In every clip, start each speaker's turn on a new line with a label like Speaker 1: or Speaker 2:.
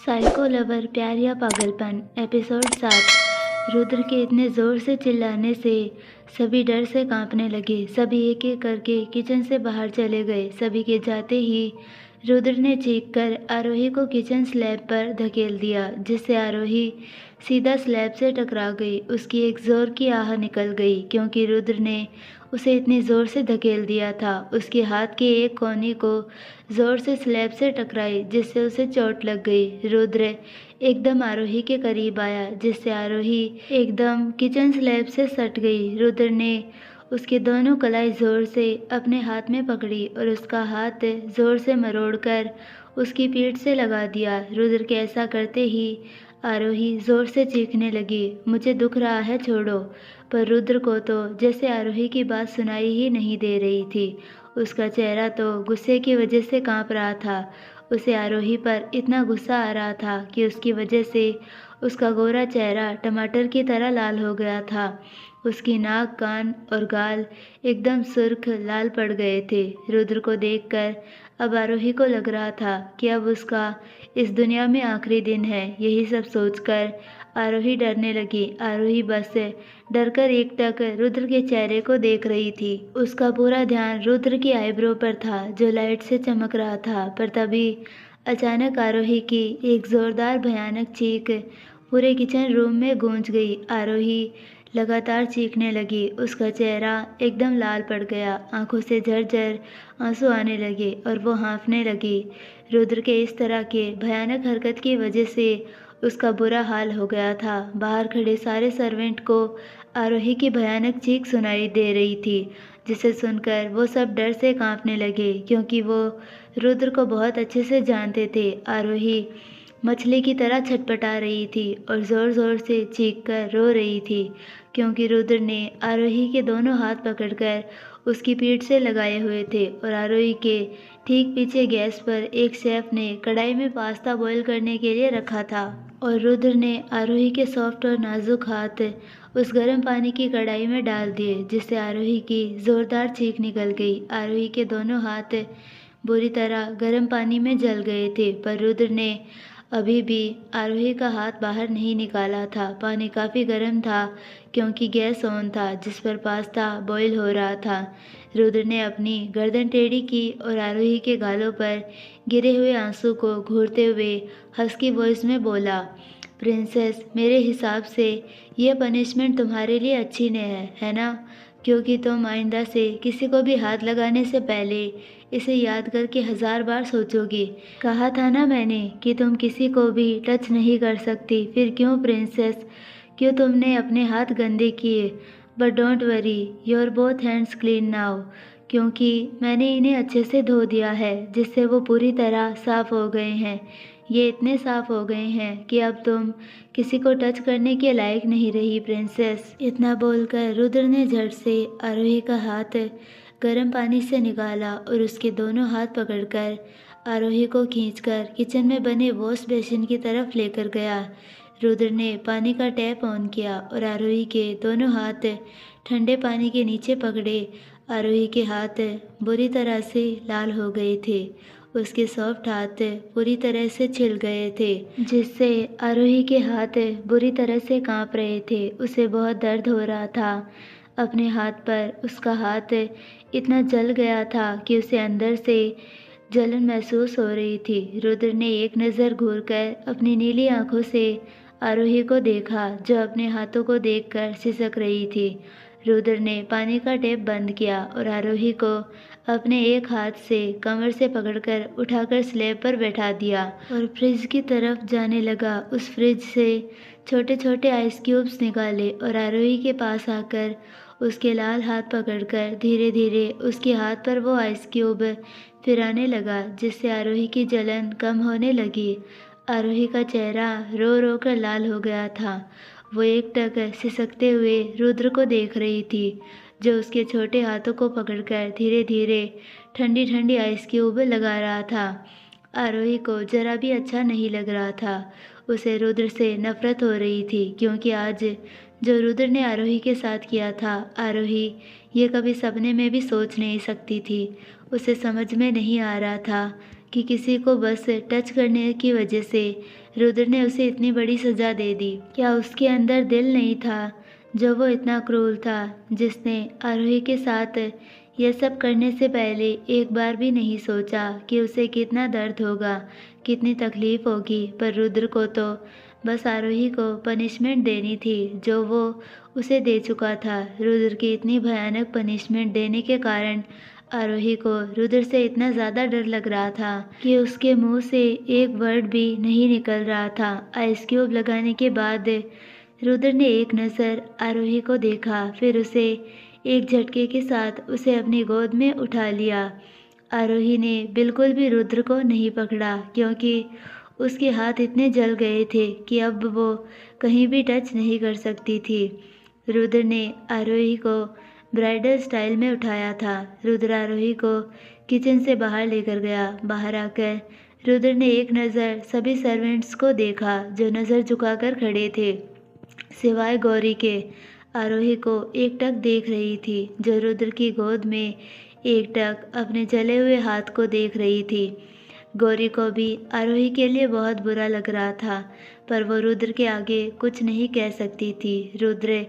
Speaker 1: Psycho lover प्यार या पागलपन एपिसोड 7। रुद्र के इतने जोर से चिल्लाने से सभी डर से कांपने लगे। सभी एक एक करके किचन से बाहर चले गए। सभी के जाते ही रुद्र ने चीखकर आरोही को किचन स्लैब पर धकेल दिया, जिससे आरोही सीधा स्लैब से टकरा गई। उसकी एक जोर की आह निकल गई क्योंकि रुद्र ने उसे इतनी जोर से धकेल दिया था। उसके हाथ की एक कोहनी को जोर से स्लैब से टकराई, जिससे उसे चोट लग गई। रुद्र एकदम आरोही के करीब आया, जिससे आरोही एकदम किचन स्लैब से सट गई। रुद्र ने उसके दोनों कलाई जोर से अपने हाथ में पकड़ी और उसका हाथ जोर से मरोड़कर उसकी पीठ से लगा दिया। रुद्र के ऐसा करते ही आरोही जोर से चीखने लगी, मुझे दुख रहा है, छोड़ो। पर रुद्र को तो जैसे आरोही की बात सुनाई ही नहीं दे रही थी। उसका चेहरा तो गुस्से की वजह से कांप रहा था। उसे आरोही पर इतना गुस्सा आ रहा था कि उसकी वजह से उसका गोरा चेहरा टमाटर की तरह लाल हो गया था। उसकी नाक, कान और गाल एकदम सुर्ख लाल पड़ गए थे। रुद्र को देखकर अब आरोही को लग रहा था कि अब उसका इस दुनिया में आखिरी दिन है। यही सब सोचकर आरोही डरने लगी। आरोही बस डरकर एकटक रुद्र के चेहरे को देख रही थी। उसका पूरा ध्यान रुद्र की आईब्रो पर था, जो लाइट से चमक रहा था। पर तभी अचानक आरोही की एक जोरदार भयानक चीख पूरे किचन रूम में गूंज गई। आरोही लगातार चीखने लगी। उसका चेहरा एकदम लाल पड़ गया, आंखों से झरझर आंसू आने लगे और वो हाँफने लगी। रुद्र के इस तरह के भयानक हरकत की वजह से उसका बुरा हाल हो गया था। बाहर खड़े सारे सर्वेंट को आरोही की भयानक चीख सुनाई दे रही थी, जिसे सुनकर वो सब डर से कांपने लगे, क्योंकि वो रुद्र को बहुत अच्छे से जानते थे। आरोही मछली की तरह छटपटा रही थी और ज़ोर ज़ोर से चीखकर रो रही थी, क्योंकि रुद्र ने आरोही के दोनों हाथ पकड़कर उसकी पीठ से लगाए हुए थे और आरोही के ठीक पीछे गैस पर एक शेफ ने कढ़ाई में पास्ता बॉईल करने के लिए रखा था और रुद्र ने आरोही के सॉफ्ट और नाजुक हाथ उस गर्म पानी की कढ़ाई में डाल दिए, जिससे आरोही की ज़ोरदार चीख निकल गई। आरोही के दोनों हाथ बुरी तरह गर्म पानी में जल गए थे, पर रुद्र ने अभी भी आरोही का हाथ बाहर नहीं निकाला था। पानी काफ़ी गर्म था क्योंकि गैस ऑन था, जिस पर पास्ता बॉईल हो रहा था। रुद्र ने अपनी गर्दन टेढ़ी की और आरोही के गालों पर गिरे हुए आंसू को घूरते हुए हस्की वॉइस में बोला, प्रिंसेस, मेरे हिसाब से यह पनिशमेंट तुम्हारे लिए अच्छी नहीं है ना? क्योंकि तुम आइंदा से किसी को भी हाथ लगाने से पहले इसे याद करके 1000 बार सोचोगी। कहा था ना मैंने कि तुम किसी को भी टच नहीं कर सकती। फिर क्यों प्रिंसेस, क्यों तुमने अपने हाथ गंदे किए? But don't worry, your both hands clean now, क्योंकि मैंने इन्हें अच्छे से धो दिया है, जिससे वो पूरी तरह साफ़ हो गए हैं। ये इतने साफ़ हो गए हैं कि अब तुम किसी को टच करने के लायक नहीं रही प्रिंसेस। इतना बोलकर रुद्र ने झट से आरोही का हाथ गर्म पानी से निकाला और उसके दोनों हाथ पकड़कर आरोही को खींचकर किचन में बने वॉश बेसिन की तरफ लेकर गया। रुद्र ने पानी का टैप ऑन किया और आरोही के दोनों हाथ ठंडे पानी के नीचे पकड़े। आरोही के हाथ बुरी तरह से लाल हो गए थे। उसके सॉफ्ट हाथ पूरी तरह से छिल गए थे, जिससे आरोही के हाथ बुरी तरह से कांप रहे थे। उसे बहुत दर्द हो रहा था। अपने हाथ पर उसका हाथ इतना जल गया था कि उसे अंदर से जलन महसूस हो रही थी। रुद्र ने एक नज़र घूरकर अपनी नीली आंखों से आरोही को देखा, जो अपने हाथों को देखकर सिसक रही थी। रुद्र ने पानी का टैप बंद किया और आरोही को अपने एक हाथ से कमर से पकड़कर उठाकर स्लैब पर बैठा दिया और फ्रिज की तरफ जाने लगा। उस फ्रिज से छोटे छोटे आइस क्यूब्स निकाले और आरोही के पास आकर उसके लाल हाथ पकड़कर धीरे धीरे उसके हाथ पर वो आइस क्यूब फिराने लगा, जिससे आरोही की जलन कम होने लगी। आरोही का चेहरा रो रो कर लाल हो गया था। वो एकटक सिसकते हुए रुद्र को देख रही थी, जो उसके छोटे हाथों को पकड़कर धीरे धीरे ठंडी ठंडी आइस क्यूब लगा रहा था। आरोही को जरा भी अच्छा नहीं लग रहा था। उसे रुद्र से नफरत हो रही थी, क्योंकि आज जो रुद्र ने आरोही के साथ किया था, आरोही ये कभी सपने में भी सोच नहीं सकती थी। उसे समझ में नहीं आ रहा था कि किसी को बस टच करने की वजह से रुद्र ने उसे इतनी बड़ी सज़ा दे दी। क्या उसके अंदर दिल नहीं था जो वो इतना क्रूर था, जिसने आरोही के साथ यह सब करने से पहले एक बार भी नहीं सोचा कि उसे कितना दर्द होगा, कितनी तकलीफ़ होगी। पर रुद्र को तो बस आरोही को पनिशमेंट देनी थी जो वो उसे दे चुका था। रुद्र की इतनी भयानक पनिशमेंट देने के कारण आरोही को रुद्र से इतना ज़्यादा डर लग रहा था कि उसके मुंह से एक वर्ड भी नहीं निकल रहा था। आइस क्यूब लगाने के बाद रुद्र ने एक नज़र आरोही को देखा, फिर उसे एक झटके के साथ उसे अपनी गोद में उठा लिया। आरोही ने बिल्कुल भी रुद्र को नहीं पकड़ा, क्योंकि उसके हाथ इतने जल गए थे कि अब वो कहीं भी टच नहीं कर सकती थी। रुद्र ने आरोही को ब्राइडल स्टाइल में उठाया था। रुद्र आरोही को किचन से बाहर लेकर गया। बाहर आकर रुद्र ने एक नज़र सभी सर्वेंट्स को देखा जो नज़र झुकाकर खड़े थे, सिवाय गौरी के। आरोही को एकटक देख रही थी, जो रुद्र की गोद में एकटक अपने जले हुए हाथ को देख रही थी। गौरी को भी आरोही के लिए बहुत बुरा लग रहा था, पर वो रुद्र के आगे कुछ नहीं कह सकती थी। रुद्र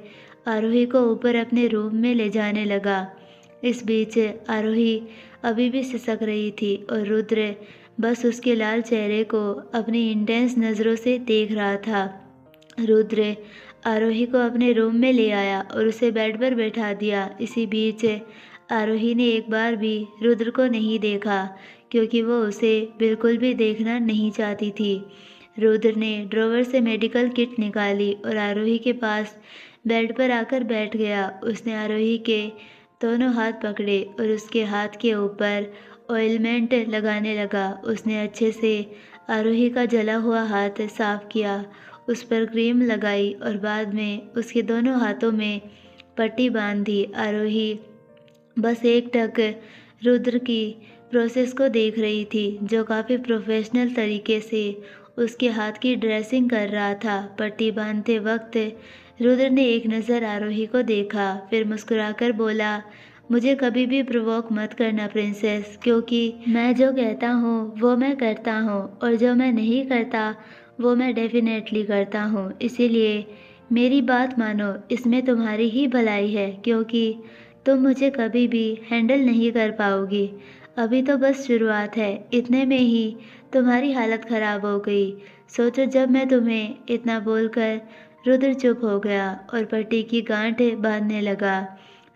Speaker 1: आरोही को ऊपर अपने रूम में ले जाने लगा। इस बीच आरोही अभी भी सिसक रही थी और रुद्र बस उसके लाल चेहरे को अपनी इंटेंस नज़रों से देख रहा था। रुद्र आरोही को अपने रूम में ले आया और उसे बेड पर बैठा दिया। इसी बीच आरोही ने एक बार भी रुद्र को नहीं देखा, क्योंकि वो उसे बिल्कुल भी देखना नहीं चाहती थी। रुद्र ने ड्रॉवर से मेडिकल किट निकाली और आरोही के पास बेड पर आकर बैठ गया। उसने आरोही के दोनों हाथ पकड़े और उसके हाथ के ऊपर ऑयलमेंट लगाने लगा। उसने अच्छे से आरोही का जला हुआ हाथ साफ किया, उस पर क्रीम लगाई और बाद में उसके दोनों हाथों में पट्टी बांध दी। आरोही बस एकटक रुद्र की प्रोसेस को देख रही थी, जो काफ़ी प्रोफेशनल तरीके से उसके हाथ की ड्रेसिंग कर रहा था। पट्टी बांधते वक्त रुद्र ने एक नज़र आरोही को देखा, फिर मुस्कुराकर बोला, मुझे कभी भी प्रोवोक मत करना प्रिंसेस, क्योंकि मैं जो कहता हूँ वो मैं करता हूँ और जो मैं नहीं करता वो मैं डेफिनेटली करता हूँ। इसीलिए मेरी बात मानो, इसमें तुम्हारी ही भलाई है, क्योंकि तुम मुझे कभी भी हैंडल नहीं कर पाओगी। अभी तो बस शुरुआत है, इतने में ही तुम्हारी हालत ख़राब हो गई। सोचो, जब मैं तुम्हें इतना बोलकर रुद्र चुप हो गया और पट्टी की गांठ बांधने लगा।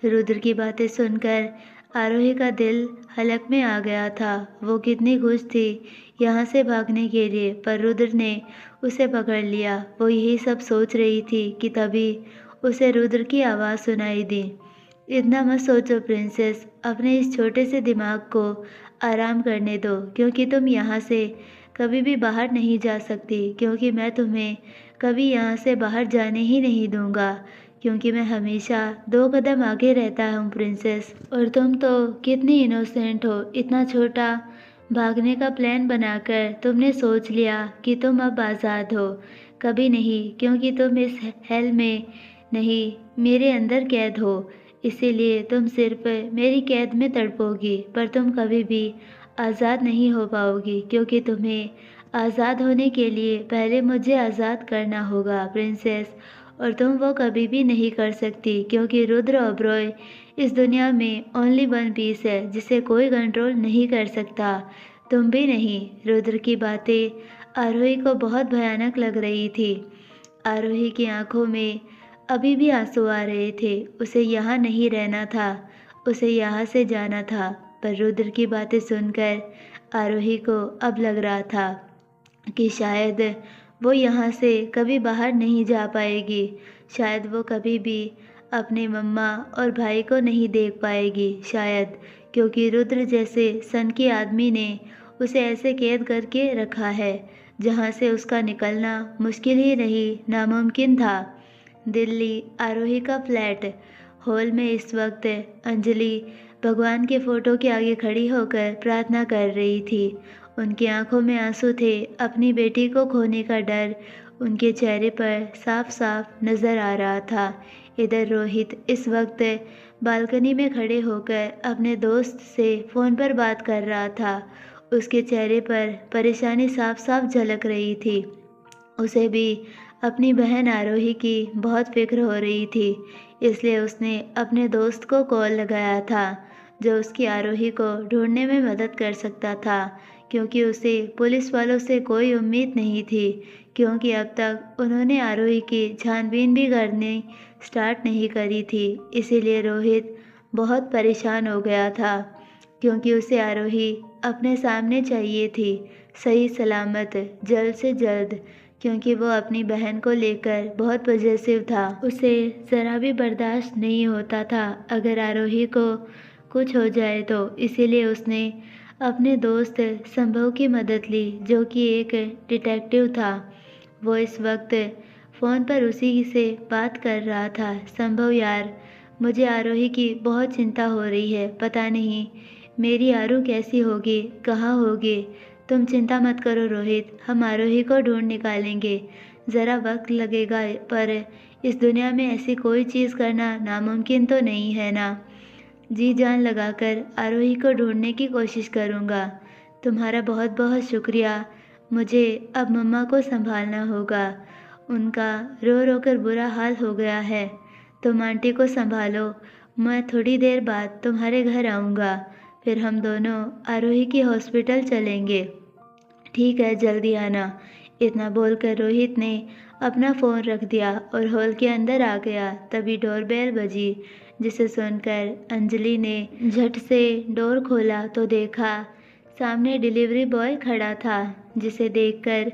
Speaker 1: रुद्र की बातें सुनकर आरोही का दिल हलक में आ गया था। वो कितनी खुश थी यहाँ से भागने के लिए, पर रुद्र ने उसे पकड़ लिया। वो यही सब सोच रही थी कि तभी उसे रुद्र की आवाज़ सुनाई दी, इतना मत सोचो प्रिंसेस, अपने इस छोटे से दिमाग को आराम करने दो, क्योंकि तुम यहाँ से कभी भी बाहर नहीं जा सकती, क्योंकि मैं तुम्हें कभी यहाँ से बाहर जाने ही नहीं दूँगा, क्योंकि मैं हमेशा 2 कदम आगे रहता हूँ प्रिंसेस। और तुम तो कितनी इनोसेंट हो, इतना छोटा भागने का प्लान बनाकर तुमने सोच लिया कि तुम अब आज़ाद हो। कभी नहीं, क्योंकि तुम इस हेल में नहीं, मेरे अंदर कैद हो। इसीलिए तुम सिर्फ मेरी कैद में तड़पोगी, पर तुम कभी भी आज़ाद नहीं हो पाओगी, क्योंकि तुम्हें आज़ाद होने के लिए पहले मुझे आज़ाद करना होगा प्रिंसेस, और तुम वो कभी भी नहीं कर सकती, क्योंकि रुद्र ओबरॉय इस दुनिया में ओनली वन पीस है जिसे कोई कंट्रोल नहीं कर सकता, तुम भी नहीं। रुद्र की बातें आरोही को बहुत भयानक लग रही थी। आरोही की आंखों में अभी भी आंसू आ रहे थे। उसे यहाँ नहीं रहना था, उसे यहाँ से जाना था। पर रुद्र की बातें सुनकर आरोही को अब लग रहा था कि शायद वो यहाँ से कभी बाहर नहीं जा पाएगी, शायद वो कभी भी अपने मम्मा और भाई को नहीं देख पाएगी, शायद, क्योंकि रुद्र जैसे सन के आदमी ने उसे ऐसे कैद करके रखा है जहाँ से उसका निकलना मुश्किल ही नहीं, नामुमकिन था। दिल्ली आरोही का फ्लैट हॉल में इस वक्त अंजलि भगवान के फ़ोटो के आगे खड़ी होकर प्रार्थना कर रही थी। उनकी आंखों में आंसू थे, अपनी बेटी को खोने का डर उनके चेहरे पर साफ साफ नज़र आ रहा था। इधर रोहित इस वक्त बालकनी में खड़े होकर अपने दोस्त से फ़ोन पर बात कर रहा था। उसके चेहरे पर परेशानी साफ साफ झलक रही थी। उसे भी अपनी बहन आरोही की बहुत फिक्र हो रही थी, इसलिए उसने अपने दोस्त को कॉल लगाया था, जो उसकी आरोही को ढूंढने में मदद कर सकता था, क्योंकि उसे पुलिस वालों से कोई उम्मीद नहीं थी, क्योंकि अब तक उन्होंने आरोही की छानबीन भी करनी स्टार्ट नहीं करी थी। इसीलिए रोहित बहुत परेशान हो गया था, क्योंकि उसे आरोही अपने सामने चाहिए थी, सही सलामत, जल्द से जल्द, क्योंकि वो अपनी बहन को लेकर बहुत पॉजेसिव था। उसे ज़रा भी बर्दाश्त नहीं होता था अगर आरोही को कुछ हो जाए तो। इसीलिए उसने अपने दोस्त संभव की मदद ली, जो कि एक डिटेक्टिव था। वो इस वक्त फ़ोन पर उसी से बात कर रहा था। संभव यार, मुझे आरोही की बहुत चिंता हो रही है। पता नहीं मेरी आरू कैसी होगी, कहाँ होगी। तुम चिंता मत करो रोहित, हम आरोही को ढूंढ निकालेंगे। ज़रा वक्त लगेगा, पर इस दुनिया में ऐसी कोई चीज़ करना नामुमकिन तो नहीं है ना। जी जान लगाकर आरोही को ढूंढने की कोशिश करूँगा। तुम्हारा बहुत बहुत शुक्रिया। मुझे अब मम्मा को संभालना होगा। उनका रो रो कर बुरा हाल हो गया है। तुम आंटी को संभालो, मैं थोड़ी देर बाद तुम्हारे घर आऊँगा। फिर हम दोनों आरोही की हॉस्पिटल चलेंगे। ठीक है, जल्दी आना। इतना बोलकर रोहित ने अपना फ़ोन रख दिया और हॉल के अंदर आ गया। तभी डोरबेल बजी, जिसे सुनकर अंजलि ने झट से डोर खोला तो देखा सामने डिलीवरी बॉय खड़ा था, जिसे देखकर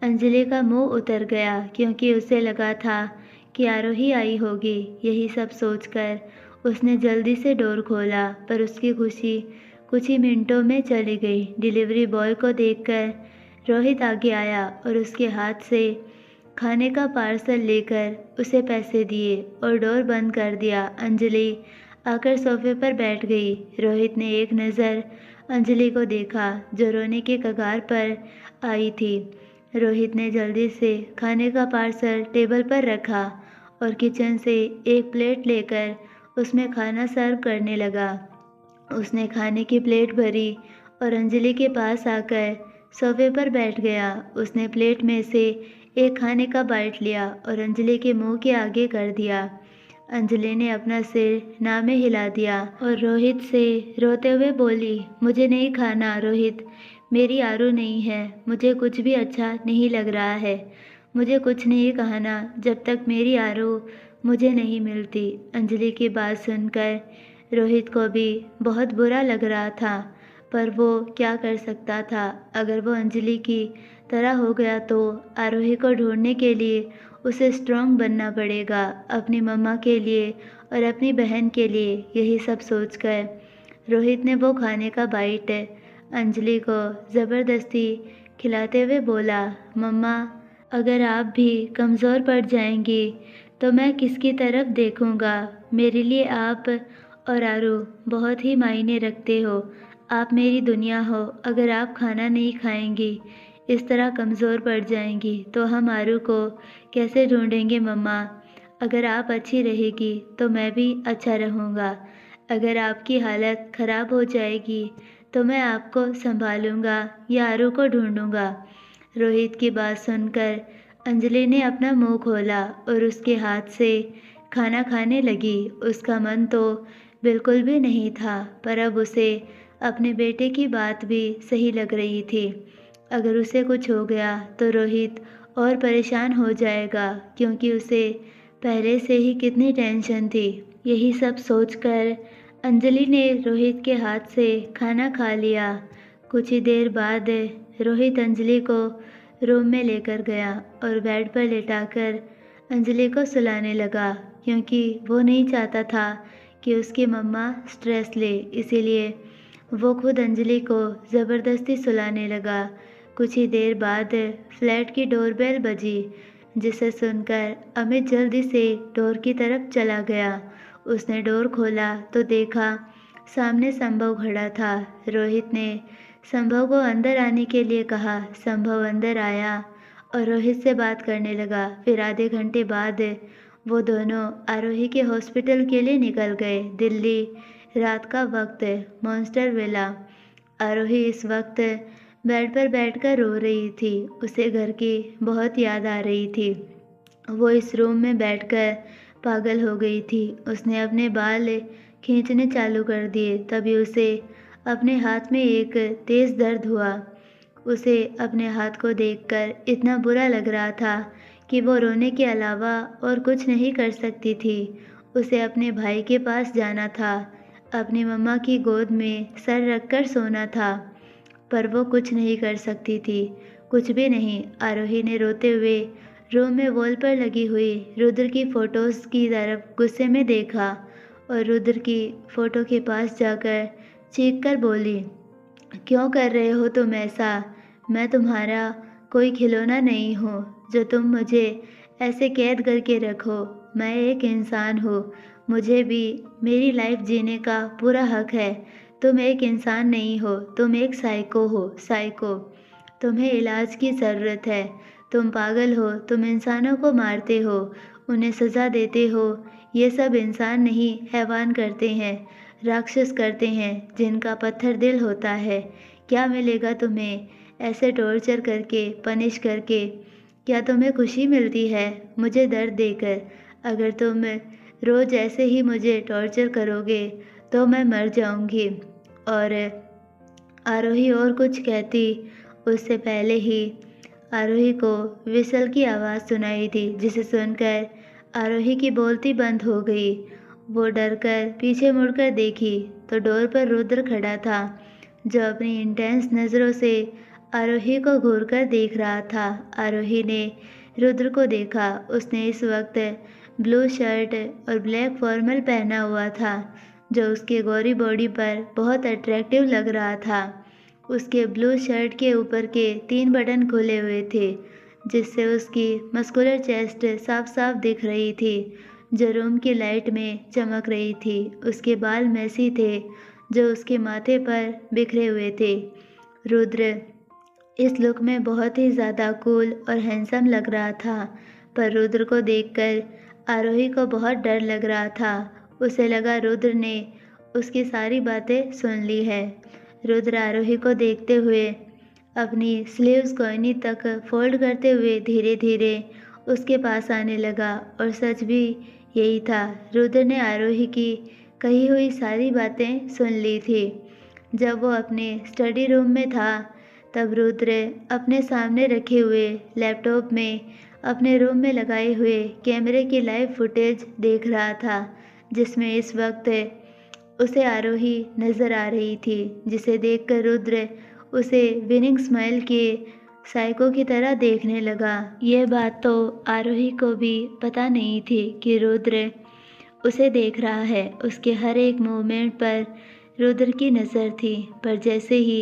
Speaker 1: अंजलि का मुंह उतर गया, क्योंकि उसे लगा था कि आरोही आई होगी। यही सब सोचकर उसने जल्दी से डोर खोला, पर उसकी खुशी कुछ ही मिनटों में चली गई। डिलीवरी बॉय को देखकर रोहित आगे आया और उसके हाथ से खाने का पार्सल लेकर उसे पैसे दिए और डोर बंद कर दिया। अंजलि आकर सोफे पर बैठ गई। रोहित ने एक नज़र अंजलि को देखा, जो रोने के कगार पर आई थी। रोहित ने जल्दी से खाने का पार्सल टेबल पर रखा और किचन से एक प्लेट लेकर उसमें खाना सर्व करने लगा। उसने खाने की प्लेट भरी और अंजलि के पास आकर सोफे पर बैठ गया। उसने प्लेट में से एक खाने का बाइट लिया और अंजलि के मुंह के आगे कर दिया। अंजलि ने अपना सिर ना में हिला दिया और रोहित से रोते हुए बोली, मुझे नहीं खाना रोहित, मेरी आरू नहीं है, मुझे कुछ भी अच्छा नहीं लग रहा है। मुझे कुछ नहीं खाना जब तक मेरी आरू मुझे नहीं मिलती। अंजलि की बात सुनकर रोहित को भी बहुत बुरा लग रहा था, पर वो क्या कर सकता था। अगर वो अंजलि की तरह हो गया तो आरोही को ढूंढने के लिए उसे स्ट्रांग बनना पड़ेगा, अपनी मम्मा के लिए और अपनी बहन के लिए। यही सब सोचकर रोहित ने वो खाने का बाइट अंजलि को ज़बरदस्ती खिलाते हुए बोला, मम्मा अगर आप भी कमज़ोर पड़ जाएंगी तो मैं किसकी तरफ देखूंगा। मेरे लिए आप और आरू बहुत ही मायने रखते हो। आप मेरी दुनिया हो। अगर आप खाना नहीं खाएंगी, इस तरह कमज़ोर पड़ जाएंगी, तो हम आरू को कैसे ढूंढेंगे मम्मा। अगर आप अच्छी रहेगी तो मैं भी अच्छा रहूँगा। अगर आपकी हालत ख़राब हो जाएगी तो मैं आपको संभालूंगा या आरू को ढूंढूंगा। रोहित की बात सुनकर अंजलि ने अपना मुंह खोला और उसके हाथ से खाना खाने लगी। उसका मन तो बिल्कुल भी नहीं था, पर अब उसे अपने बेटे की बात भी सही लग रही थी। अगर उसे कुछ हो गया तो रोहित और परेशान हो जाएगा, क्योंकि उसे पहले से ही कितनी टेंशन थी। यही सब सोचकर अंजलि ने रोहित के हाथ से खाना खा लिया। कुछ ही देर बाद रोहित अंजलि को रूम में लेकर गया और बेड पर लेटाकर अंजलि को सुलाने लगा, क्योंकि वो नहीं चाहता था कि उसकी मम्मा स्ट्रेस ले। इसीलिए वो खुद अंजलि को ज़बरदस्ती सुलाने लगा। कुछ ही देर बाद फ्लैट की डोरबेल बजी, जिसे सुनकर अमित जल्दी से डोर की तरफ चला गया। उसने डोर खोला तो देखा सामने संभव खड़ा था। रोहित ने संभव को अंदर आने के लिए कहा। संभव अंदर आया और रोहित से बात करने लगा। फिर आधे घंटे बाद वो दोनों आरोही के हॉस्पिटल के लिए निकल गए। दिल्ली, रात का वक्त, मॉन्स्टर विला। आरोही इस वक्त बेड पर बैठकर रो रही थी। उसे घर की बहुत याद आ रही थी। वो इस रूम में बैठकर पागल हो गई थी। उसने अपने बाल खींचने चालू कर दिए। तभी उसे अपने हाथ में एक तेज़ दर्द हुआ। उसे अपने हाथ को देखकर इतना बुरा लग रहा था कि वो रोने के अलावा और कुछ नहीं कर सकती थी। उसे अपने भाई के पास जाना था, अपनी मम्मा की गोद में सर रखकर सोना था, पर वो कुछ नहीं कर सकती थी, कुछ भी नहीं। आरोही ने रोते हुए रूम में वॉल पर लगी हुई रुद्र की फ़ोटोज़ की तरफ गुस्से में देखा और रुद्र की फ़ोटो के पास जाकर चीख कर बोली, क्यों कर रहे हो तुम ऐसा? मैं तुम्हारा कोई खिलौना नहीं हूँ जो तुम मुझे ऐसे कैद करके रखो। मैं एक इंसान हूँ, मुझे भी मेरी लाइफ जीने का पूरा हक है। तुम एक इंसान नहीं हो, तुम एक साइको हो, साइको। तुम्हें इलाज की ज़रूरत है। तुम पागल हो, तुम इंसानों को मारते हो, उन्हें सज़ा देते हो। ये सब इंसान नहीं, हैवान करते हैं, राक्षस करते हैं, जिनका पत्थर दिल होता है। क्या मिलेगा तुम्हें ऐसे टॉर्चर करके, पनिश करके? क्या तुम्हें खुशी मिलती है मुझे दर्द देकर? अगर तुम रोज़ ऐसे ही मुझे टॉर्चर करोगे तो मैं मर जाऊंगी। और आरोही और कुछ कहती उससे पहले ही आरोही को विसल की आवाज़ सुनाई दी, जिसे सुनकर आरोही की बोलती बंद हो गई। वो डरकर पीछे मुड़कर देखी तो डोर पर रुद्र खड़ा था, जो अपनी इंटेंस नज़रों से आरोही को घूरकर देख रहा था। आरोही ने रुद्र को देखा। उसने इस वक्त ब्लू शर्ट और ब्लैक फॉर्मल पहना हुआ था, जो उसके गोरी बॉडी पर बहुत अट्रैक्टिव लग रहा था। उसके ब्लू शर्ट के ऊपर के 3 बटन खुले हुए थे, जिससे उसकी मस्कुलर चेस्ट साफ साफ दिख रही थी, जो रूम की लाइट में चमक रही थी। उसके बाल मैसी थे, जो उसके माथे पर बिखरे हुए थे। रुद्र इस लुक में बहुत ही ज़्यादा कूल और हैंडसम लग रहा था, पर रुद्र को देखकर आरोही को बहुत डर लग रहा था। उसे लगा रुद्र ने उसकी सारी बातें सुन ली है। रुद्र आरोही को देखते हुए अपनी स्लीव्स कोहनी तक फोल्ड करते हुए धीरे धीरे उसके पास आने लगा, और सच भी यही था। रुद्र ने आरोही की कही हुई सारी बातें सुन ली थी। जब वो अपने स्टडी रूम में था, तब रुद्र अपने सामने रखे हुए लैपटॉप में अपने रूम में लगाए हुए कैमरे की लाइव फुटेज देख रहा था, जिसमें इस वक्त उसे आरोही नज़र आ रही थी, जिसे देखकर रुद्र उसे विनिंग स्माइल के साइको की तरह देखने लगा। यह बात तो आरोही को भी पता नहीं थी कि रुद्र उसे देख रहा है। उसके हर एक मूवमेंट पर रुद्र की नज़र थी, पर जैसे ही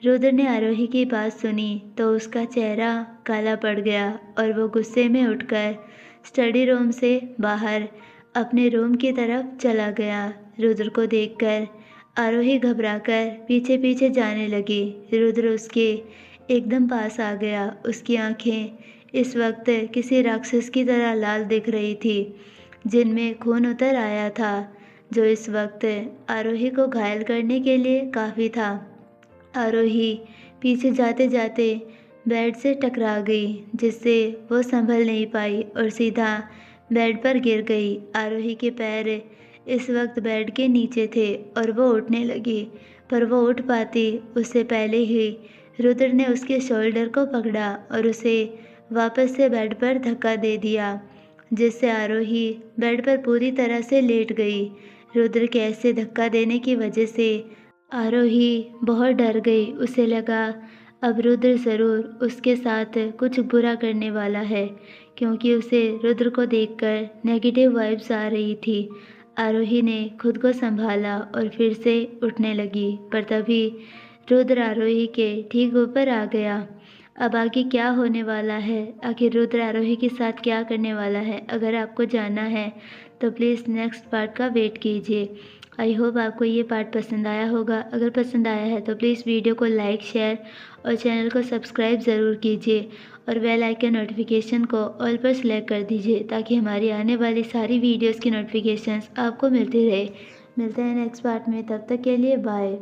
Speaker 1: रुद्र ने आरोही की बात सुनी तो उसका चेहरा काला पड़ गया और वो गुस्से में उठकर स्टडी रूम से बाहर अपने रूम की तरफ चला गया। रुद्र को देखकर आरोही घबराकर पीछे पीछे जाने लगी। रुद्र उसके एकदम पास आ गया। उसकी आंखें इस वक्त किसी राक्षस की तरह लाल दिख रही थी, जिनमें खून उतर आया था, जो इस वक्त आरोही को घायल करने के लिए काफ़ी था। आरोही पीछे जाते जाते बेड से टकरा गई, जिससे वो संभल नहीं पाई और सीधा बेड पर गिर गई। आरोही के पैर इस वक्त बेड के नीचे थे और वो उठने लगी, पर वो उठ पाती उससे पहले ही रुद्र ने उसके शोल्डर को पकड़ा और उसे वापस से बेड पर धक्का दे दिया, जिससे आरोही बेड पर पूरी तरह से लेट गई। रुद्र के ऐसे धक्का देने की वजह से आरोही बहुत डर गई। उसे लगा अब रुद्र ज़रूर उसके साथ कुछ बुरा करने वाला है, क्योंकि उसे रुद्र को देखकर नेगेटिव वाइब्स आ रही थी। आरोही ने खुद को संभाला और फिर से उठने लगी, पर तभी रुद्र आरोही के ठीक ऊपर आ गया। अब आगे क्या होने वाला है, आखिर रुद्र आरोही के साथ क्या करने वाला है, अगर आपको जानना है तो प्लीज़ नेक्स्ट पार्ट का वेट कीजिए। आई होप आपको ये पार्ट पसंद आया होगा। अगर पसंद आया है तो प्लीज़ वीडियो को लाइक, शेयर और चैनल को सब्सक्राइब ज़रूर कीजिए और बेल आइकन नोटिफिकेशन को ऑल पर सेलेक्ट कर दीजिए, ताकि हमारी आने वाली सारी वीडियोस की नोटिफिकेशंस आपको मिलती रहे। मिलते हैं नेक्स्ट पार्ट में, तब तक के लिए बाय।